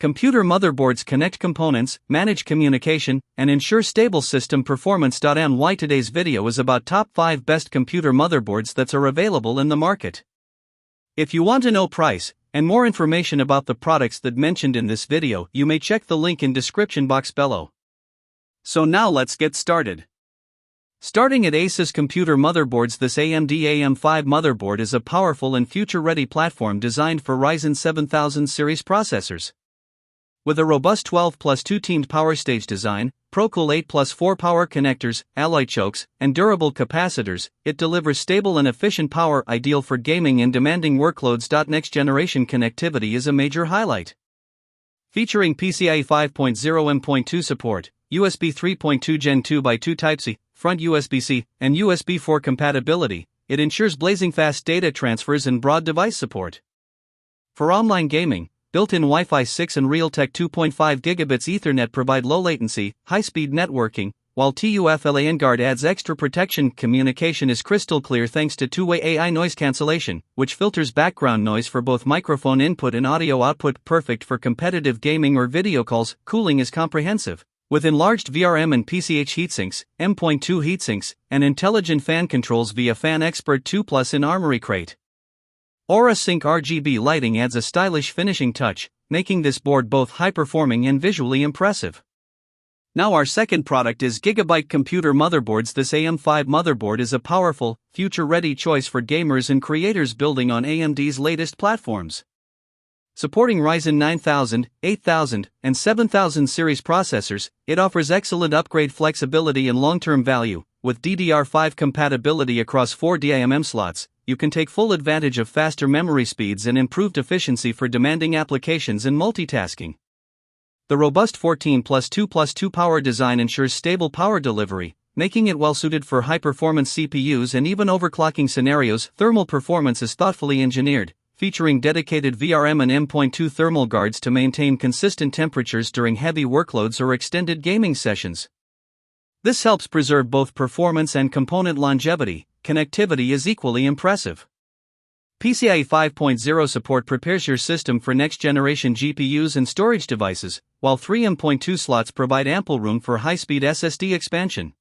Computer motherboards connect components, manage communication, and ensure stable system performance. Why today's video is about top 5 best computer motherboards that are available in the market. If you want to know price and more information about the products that mentioned in this video, you may check the link in description box below. So now let's get started. Starting at ASUS Computer Motherboards. This AMD AM5 motherboard is a powerful and future-ready platform designed for Ryzen 7000 series processors. With a robust 12+2 teamed power stage design, ProCool 8+4 power connectors, alloy chokes, and durable capacitors, it delivers stable and efficient power ideal for gaming and demanding workloads. Next-generation connectivity is a major highlight. Featuring PCIe 5.0 M.2 support, USB 3.2 Gen 2x2 Type-C, front USB-C, and USB 4 compatibility, it ensures blazing fast data transfers and broad device support. For online gaming, built-in Wi-Fi 6 and Realtek 2.5 gigabits Ethernet provide low-latency, high-speed networking, while TUF-LAN Guard adds extra protection. Communication is crystal clear thanks to two-way AI noise cancellation, which filters background noise for both microphone input and audio output, perfect for competitive gaming or video calls. Cooling is comprehensive, with enlarged VRM and PCH heatsinks, M.2 heatsinks, and intelligent fan controls via Fan Expert 2 Plus in Armory Crate. Aura Sync RGB lighting adds a stylish finishing touch, making this board both high-performing and visually impressive. Now our second product is Gigabyte Computer Motherboards. This AM5 motherboard is a powerful, future-ready choice for gamers and creators building on AMD's latest platforms. Supporting Ryzen 9000, 8000, and 7000 series processors, it offers excellent upgrade flexibility and long-term value. With DDR5 compatibility across 4 DIMM slots, you can take full advantage of faster memory speeds and improved efficiency for demanding applications and multitasking. The robust 14+2+2 power design ensures stable power delivery, making it well-suited for high-performance CPUs and even overclocking scenarios. Thermal performance is thoughtfully engineered, featuring dedicated VRM and M.2 thermal guards to maintain consistent temperatures during heavy workloads or extended gaming sessions. This helps preserve both performance and component longevity. Connectivity is equally impressive. PCIe 5.0 support prepares your system for next-generation GPUs and storage devices, while 3 M.2 slots provide ample room for high-speed SSD expansion.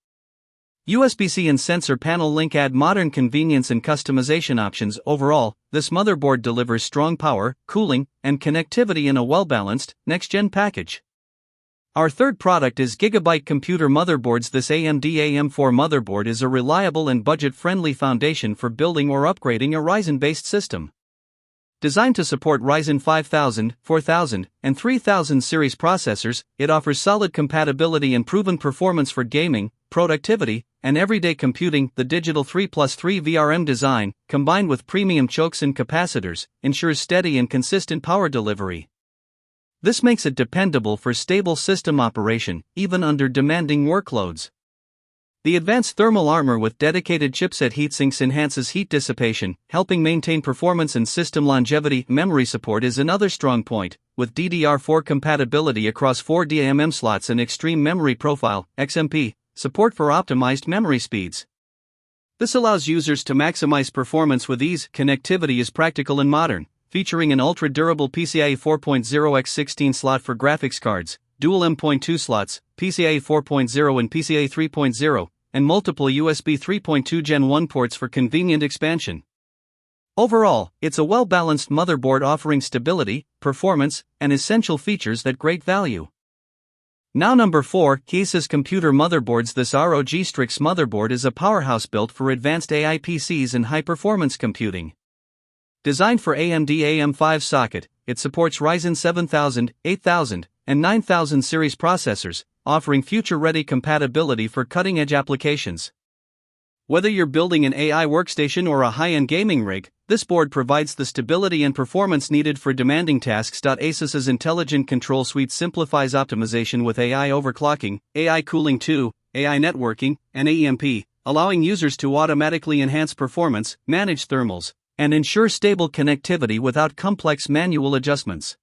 USB-C and sensor panel link add modern convenience and customization options. Overall, this motherboard delivers strong power, cooling, and connectivity in a well-balanced, next-gen package. Our third product is Gigabyte Computer Motherboards. This AMD AM4 motherboard is a reliable and budget-friendly foundation for building or upgrading a Ryzen-based system. Designed to support Ryzen 5000, 4000, and 3000 series processors, it offers solid compatibility and proven performance for gaming, productivity, and everyday computing. The digital 3+3 VRM design, combined with premium chokes and capacitors, ensures steady and consistent power delivery. This makes it dependable for stable system operation, even under demanding workloads. The advanced thermal armor with dedicated chipset heatsinks enhances heat dissipation, helping maintain performance and system longevity. Memory support is another strong point, with DDR4 compatibility across 4 DIMM slots and extreme memory profile (XMP) support for optimized memory speeds. This allows users to maximize performance with ease. Connectivity is practical and modern, featuring an ultra-durable PCIe 4.0x16 slot for graphics cards, dual M.2 slots, PCIe 4.0 and PCIe 3.0, and multiple USB 3.2 Gen 1 ports for convenient expansion. Overall, it's a well-balanced motherboard offering stability, performance, and essential features at great value. Now number 4, ASUS Computer Motherboards. This ROG Strix motherboard is a powerhouse built for advanced AI PCs and high-performance computing. Designed for AMD AM5 socket, it supports Ryzen 7000, 8000, and 9000 series processors, offering future-ready compatibility for cutting-edge applications. Whether you're building an AI workstation or a high-end gaming rig, this board provides the stability and performance needed for demanding tasks. ASUS's intelligent control suite simplifies optimization with AI overclocking, AI cooling 2, AI networking, and AEMP, allowing users to automatically enhance performance, manage thermals, and ensure stable connectivity without complex manual adjustments.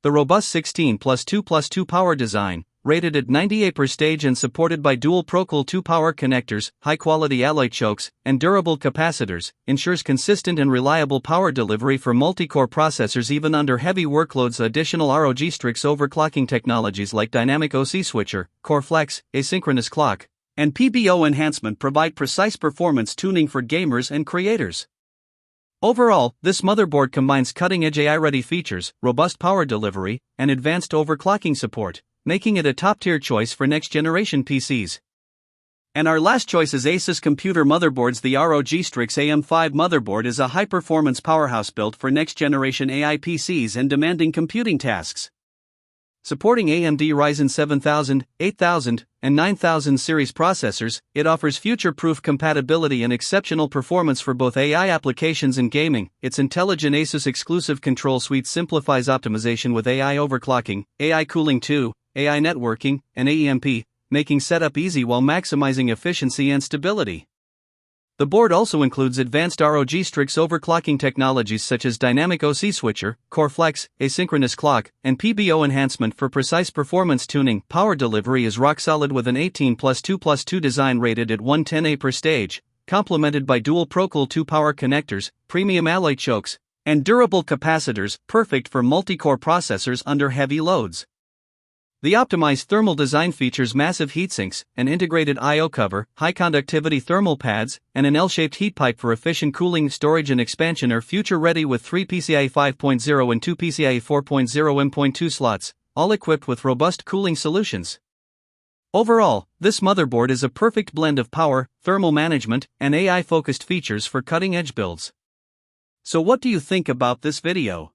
The robust 16+2+2 power design, Rated at 98 per stage and supported by dual Procol 2 power connectors, high-quality alloy chokes, and durable capacitors, ensures consistent and reliable power delivery for multi-core processors even under heavy workloads. Additional ROG Strix overclocking technologies like dynamic OC switcher, core flex, asynchronous clock, and PBO enhancement provide precise performance tuning for gamers and creators. Overall, this motherboard combines cutting-edge AI-ready features, robust power delivery, and advanced overclocking support, making it a top-tier choice for next-generation PCs. And our last choice is ASUS Computer Motherboards. The ROG Strix AM5 motherboard is a high-performance powerhouse built for next-generation AI PCs and demanding computing tasks. Supporting AMD Ryzen 7000, 8000, and 9000 series processors, it offers future-proof compatibility and exceptional performance for both AI applications and gaming. Its intelligent ASUS exclusive control suite simplifies optimization with AI overclocking, AI cooling 2, AI networking, and AEMP, making setup easy while maximizing efficiency and stability. The board also includes advanced ROG Strix overclocking technologies such as dynamic OC switcher, core flex, asynchronous clock, and PBO enhancement for precise performance tuning. Power delivery is rock solid with an 18+2+2 design rated at 110A per stage, complemented by dual Procol 2 power connectors, premium alloy chokes, and durable capacitors, perfect for multi-core processors under heavy loads. The optimized thermal design features massive heatsinks, an integrated I/O cover, high-conductivity thermal pads, and an L-shaped heat pipe for efficient cooling. Storage and expansion are future-ready with 3 PCIe 5.0 and 2 PCIe 4.0 M.2 slots, all equipped with robust cooling solutions. Overall, this motherboard is a perfect blend of power, thermal management, and AI-focused features for cutting-edge builds. So what do you think about this video?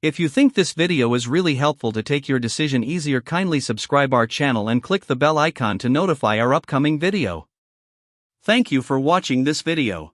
If you think this video is really helpful to take your decision easier, kindly subscribe our channel and click the bell icon to notify our upcoming video. Thank you for watching this video.